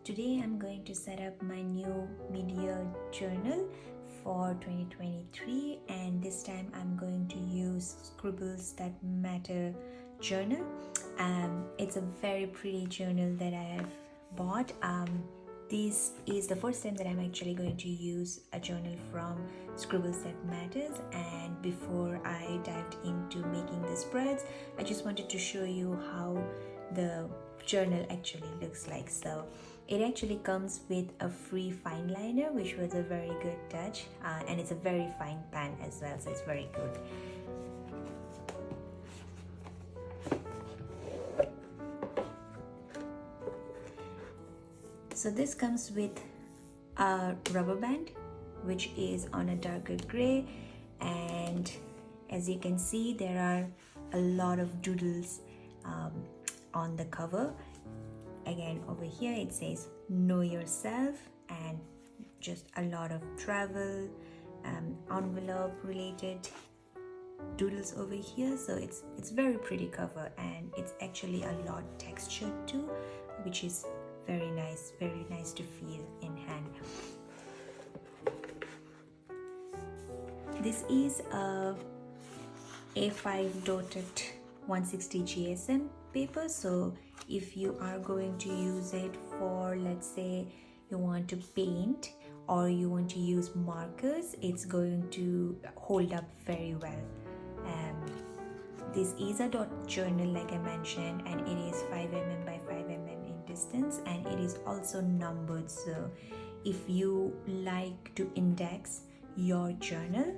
Today I'm going to set up my new media journal for 2023, and this time I'm going to use Scribbles That Matter journal. It's a very pretty journal that I have bought. This is the first time that I'm actually going to use a journal from Scribbles That Matters, and before I dived into making the spreads, I just wanted to show you how the journal actually looks like. So it actually comes with a free fine liner, which was a very good touch, and it's a very fine pen as well, so it's very good. So this comes with a rubber band, which is on a darker gray, and as you can see, there are a lot of doodles on the cover. Again, over here it says know yourself, and just a lot of travel, envelope related doodles over here. So it's very pretty cover, and it's actually a lot textured too, which is very nice to feel in hand. This is a A5 dotted 160 GSM paper, so if you are going to use it for, let's say, you want to paint or you want to use markers, it's going to hold up very well. This is a dot journal, like I mentioned, and it is 5 mm by 5 mm in distance, and it is also numbered. So if you like to index your journal,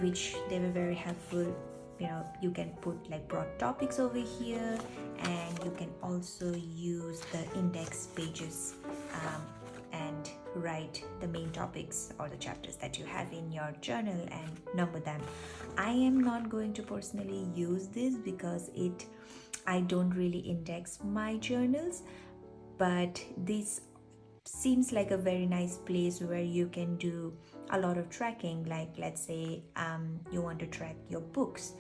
which they were very helpful, you can put like broad topics over here, and you can also use the index pages and write the main topics or the chapters that you have in your journal and number them. I am not going to personally use this because I don't really index my journals, but this seems like a very nice place where you can do a lot of tracking. Like, let's say you want to track your books,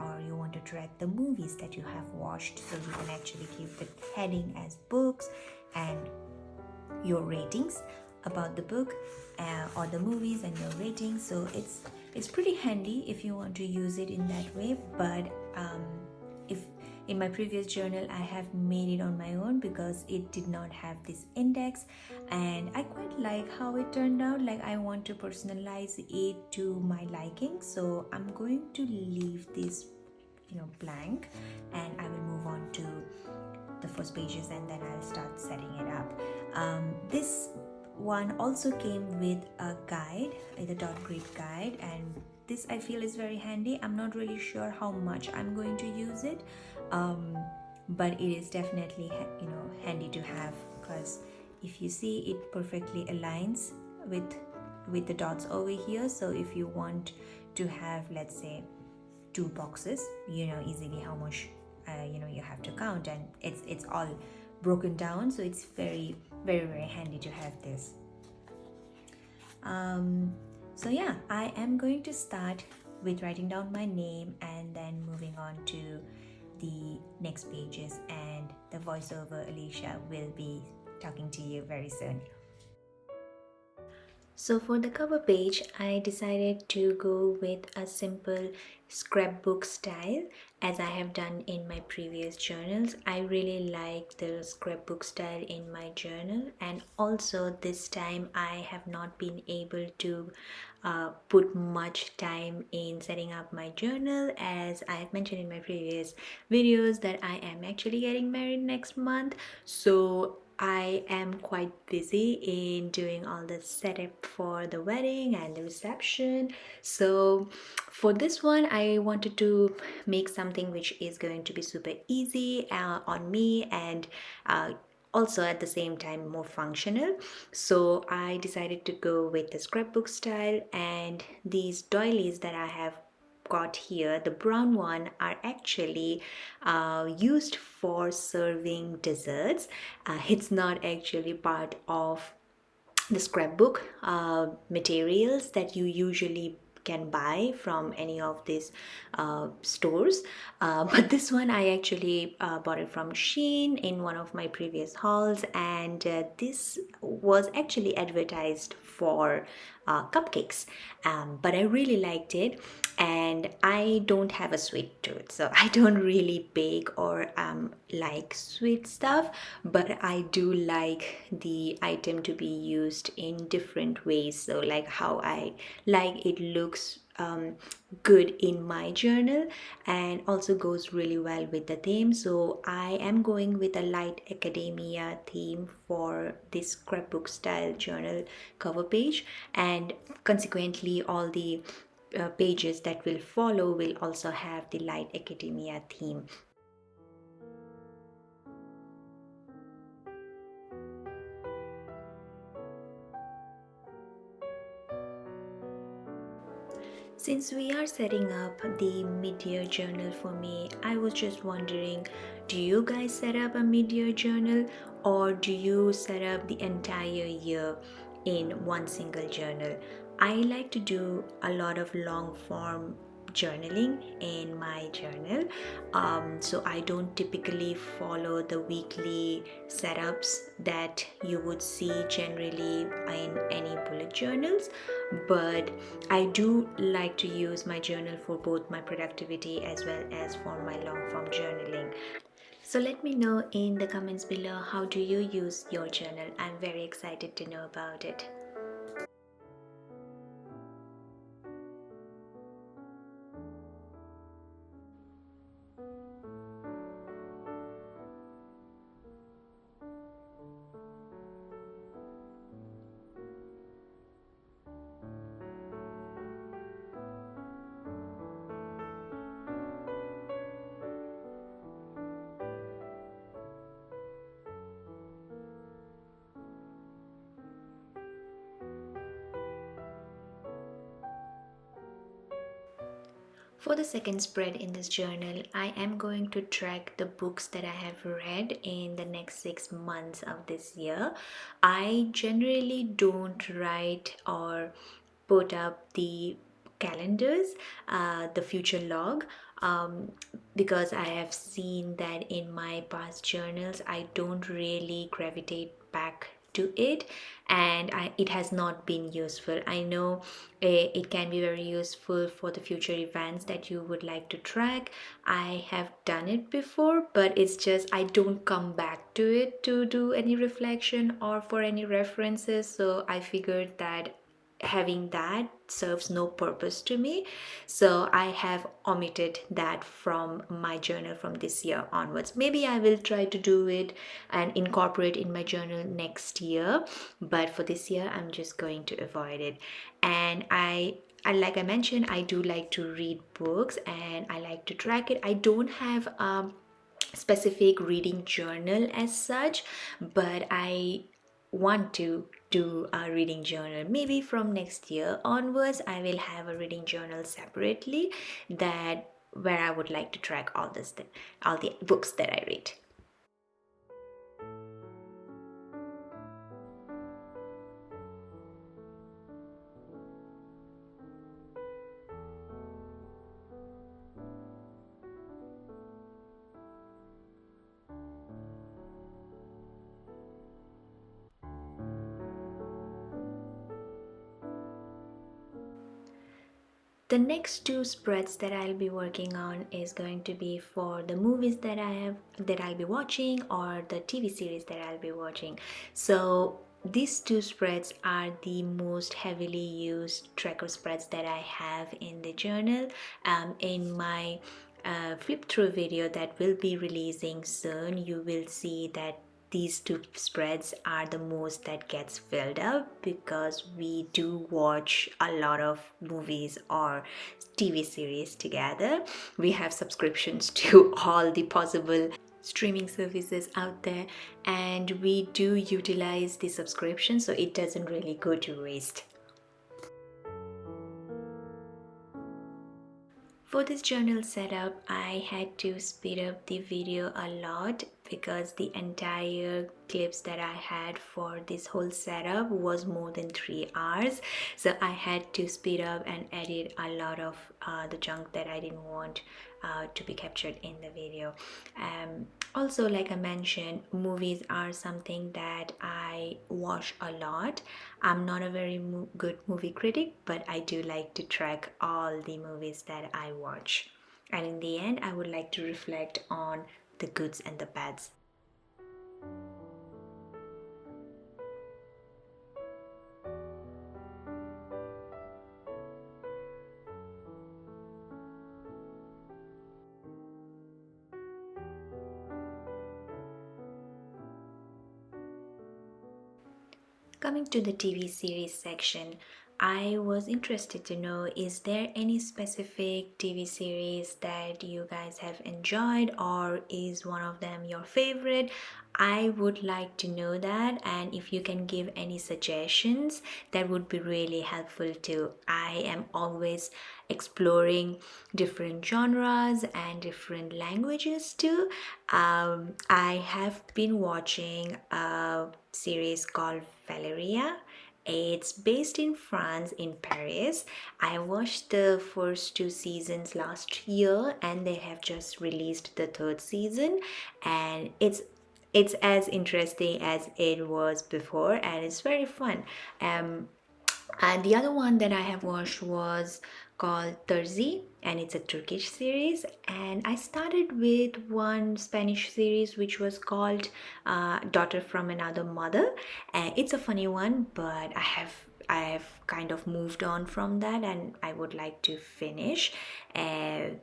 or you want to track the movies that you have watched, so you can actually keep the heading as books and your ratings about the book or the movies and your ratings. So it's pretty handy if you want to use it in that way. But if in my previous journal I have made it on my own because it did not have this index, and I quite like how it turned out. Like, I want to personalize it to my liking, so I'm going to leave this blank, and I will move on to the first pages, and then I'll start setting it up. This one also came with a guide, the dot grid guide, and this I feel is very handy. I'm not really sure how much I'm going to use it, but it is definitely handy to have, because if you see, it perfectly aligns with the dots over here. So if you want to have, let's say, 2 boxes, easily how much you have to count, and it's all broken down, so it's very handy to have this. So yeah, I am going to start with writing down my name and then moving on to the next pages, and the voiceover Alicia will be talking to you very soon. So for the cover page, I decided to go with a simple scrapbook style, as I have done in my previous journals. I really like the scrapbook style in my journal, and also this time I have not been able to put much time in setting up my journal, as I have mentioned in my previous videos that I am actually getting married next month. So I am quite busy in doing all the setup for the wedding and the reception. So for this one, I wanted to make something which is going to be super easy on me, and also at the same time more functional. So I decided to go with the scrapbook style, and these doilies that I have got here, the brown one, are actually used for serving desserts. It's not actually part of the scrapbook materials that you usually can buy from any of these stores. But this one I actually bought it from Shein in one of my previous hauls, and this was actually advertised for cupcakes, but I really liked it. And I don't have a sweet tooth, so I don't really bake or like sweet stuff, but I do like the item to be used in different ways. So like how I like it looks good in my journal, and also goes really well with the theme. So I am going with a light academia theme for this scrapbook style journal cover page, and consequently all the pages that will follow will also have the light academia theme. Since we are setting up the mid-year journal for me, I was just wondering, do you guys set up a mid-year journal, or do you set up the entire year in one single journal? I like to do a lot of long form journaling in my journal, so I don't typically follow the weekly setups that you would see generally in any bullet journals, but I do like to use my journal for both my productivity as well as for my long form journaling. So let me know in the comments below, how do you use your journal? I'm very excited to know about it. For the second spread in this journal, I am going to track the books that I have read in the next 6 months of this year. I generally don't write or put up the calendars, the future log, um, because I have seen that in my past journals I don't really gravitate back to it, and it has not been useful. I know it can be very useful for the future events that you would like to track. I have done it before, but it's just I don't come back to it to do any reflection or for any references, so I figured that having that serves no purpose to me, so I have omitted that from my journal from this year onwards. Maybe I will try to do it and incorporate in my journal next year, but for this year I'm just going to avoid it. And like I mentioned, I do like to read books and I like to track it. I don't have specific reading journal as such, but I want to do a reading journal. Maybe from next year onwards I will have a reading journal separately, that where I would like to track all the books that I read. The next two spreads that I'll be working on is going to be for the movies that I'll be watching, or the TV series that I'll be watching. So these two spreads are the most heavily used tracker spreads that I have in the journal. In my flip through video that will be releasing soon, you will see that these two spreads are the most that gets filled up, because we do watch a lot of movies or TV series together. We have subscriptions to all the possible streaming services out there, and we do utilize the subscription, so it doesn't really go to waste. For this journal setup, I had to speed up the video a lot because the entire clips that I had for this whole setup was more than 3 hours. So I had to speed up and edit a lot of the junk that I didn't want to be captured in the video. Also, like I mentioned, movies are something that I watch a lot. I'm not a very good movie critic, but I do like to track all the movies that I watch. And in the end, I would like to reflect on the goods and the bads. Coming to the TV series section, I was interested to know, is there any specific TV series that you guys have enjoyed, or is one of them your favorite? I would like to know that, and if you can give any suggestions, that would be really helpful too. I am always exploring different genres and different languages too. I have been watching a series called Valeria. It's based in France, in Paris. I watched the first 2 seasons last year, and they have just released the third season, and it's as interesting as it was before, and it's very fun. And the other one that I have watched was called Terzi, and it's a Turkish series. And I started with one Spanish series which was called Daughter from Another Mother. It's a funny one, but I have kind of moved on from that, and I would like to finish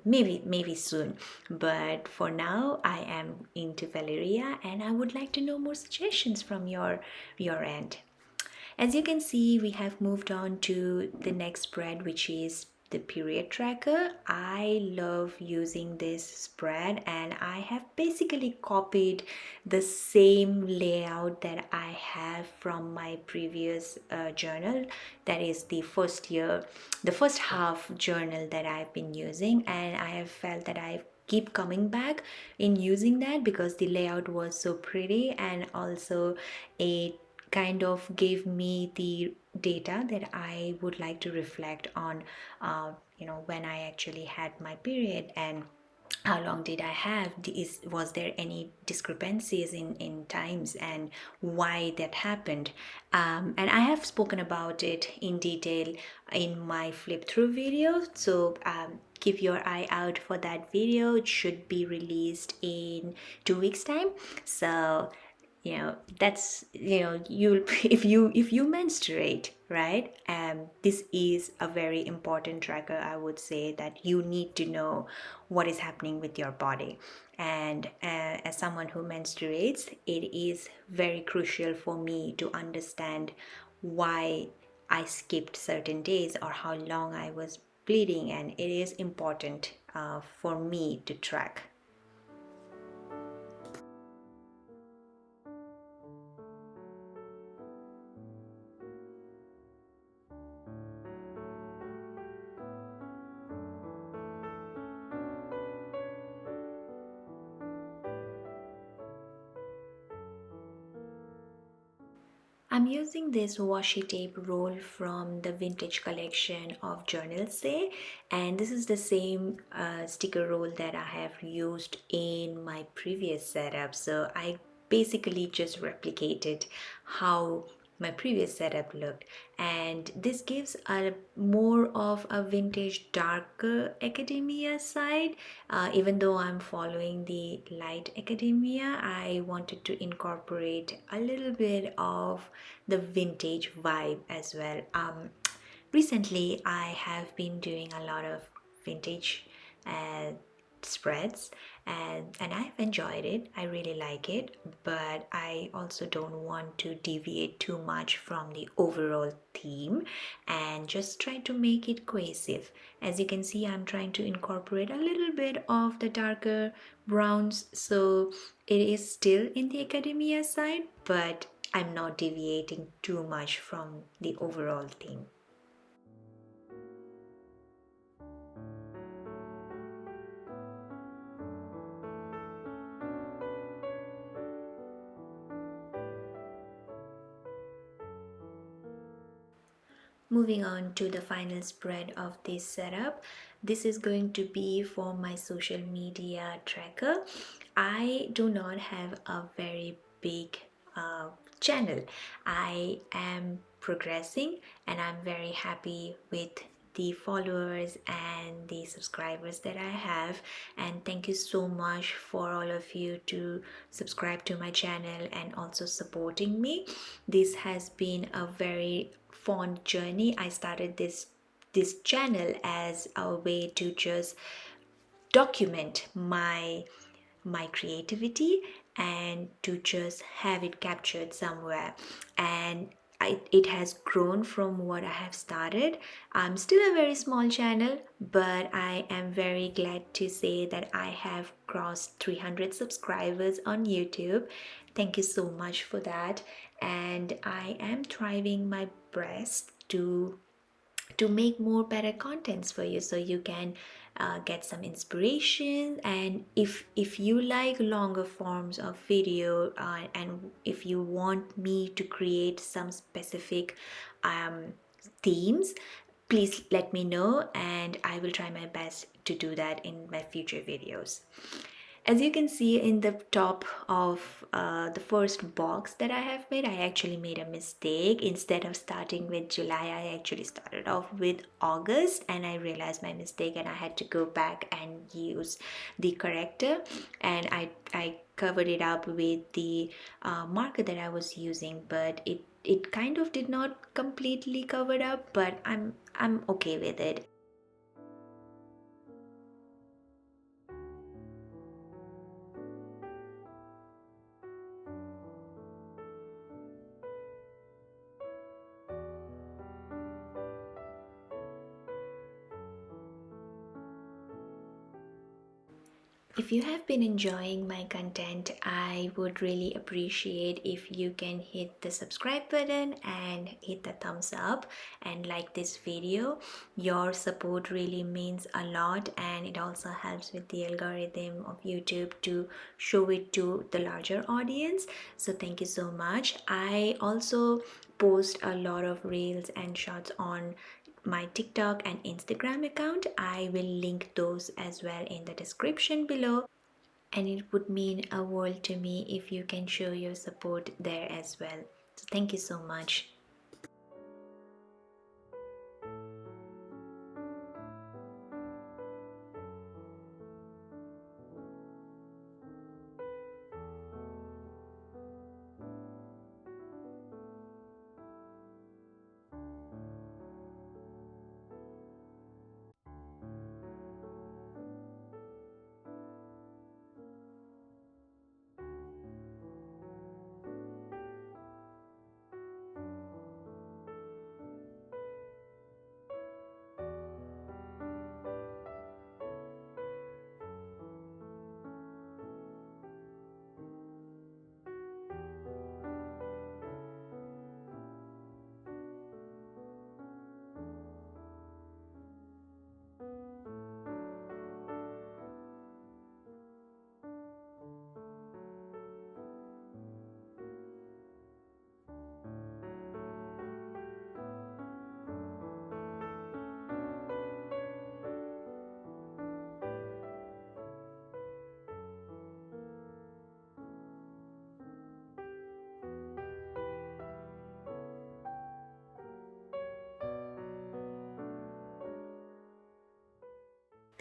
maybe soon. But for now, I am into Valeria, and I would like to know more suggestions from your end. As you can see, we have moved on to the next spread, which is the period tracker. I love using this spread, and I have basically copied the same layout that I have from my previous journal. That is the first half journal that I've been using, and I have felt that I keep coming back in using that because the layout was so pretty, and also it kind of gave me the data that I would like to reflect on, when I actually had my period, and how long did I have? Was there any discrepancies in times, and why that happened? And I have spoken about it in detail in my flip through video. So keep your eye out for that video. It should be released in 2 weeks time. So that's you if you menstruate, right? This is a very important tracker. I would say that you need to know what is happening with your body, and as someone who menstruates, it is very crucial for me to understand why I skipped certain days or how long I was bleeding, and it is important for me to track. I'm using this washi tape roll from the vintage collection of Journal Say, and this is the same sticker roll that I have used in my previous setup. So I basically just replicated how my previous setup looked, and this gives a more of a vintage darker academia side. Even though I'm following the light academia, I wanted to incorporate a little bit of the vintage vibe as well. Recently I have been doing a lot of vintage uh, spreads, and I've enjoyed it. I really like it, but I also don't want to deviate too much from the overall theme and just try to make it cohesive. As you can see, I'm trying to incorporate a little bit of the darker browns, so it is still in the academia side, but I'm not deviating too much from the overall theme. Moving on to the final spread of this setup. This is going to be for my social media tracker. I do not have a very big channel. I am progressing and I'm very happy with the followers and the subscribers that I have, and thank you so much for all of you to subscribe to my channel and also supporting me. This has been a very fun journey. I started this channel as a way to just document my creativity and to just have it captured somewhere, and it has grown from what I have started. I'm still a very small channel, but I am very glad to say that I have crossed 300 subscribers on YouTube. Thank you so much for that, and I am trying my best to make more better contents for you, so you can get some inspiration. And if you like longer forms of video, and if you want me to create some specific themes, please let me know and I will try my best to do that in my future videos. As you can see in the top of the first box that I have made, I actually made a mistake. Instead of starting with July, I actually started off with August, and I realized my mistake and I had to go back and use the corrector, and I covered it up with the marker that I was using, but it kind of did not completely cover it up, but I'm okay with it. If you have been enjoying my content, I would really appreciate if you can hit the subscribe button and hit the thumbs up and like this video. Your support really means a lot, and it also helps with the algorithm of YouTube to show it to the larger audience. So thank you so much. I also post a lot of reels and shots on my TikTok and Instagram account. I will link those as well in the description below, and it would mean a world to me if you can show your support there as well. So thank you so much.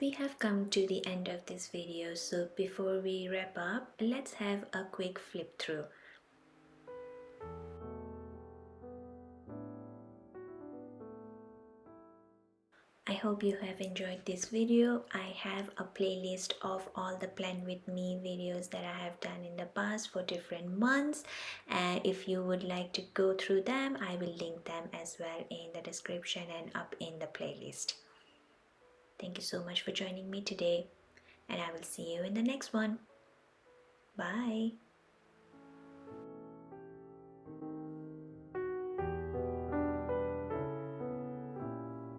We have come to the end of this video, so before we wrap up, let's have a quick flip through. I hope you have enjoyed this video. I have a playlist of all the Plan With Me videos that I have done in the past for different months, and if you would like to go through them, I will link them as well in the description and up in the playlist. Thank you so much for joining me today, and I will see you in the next one. Bye.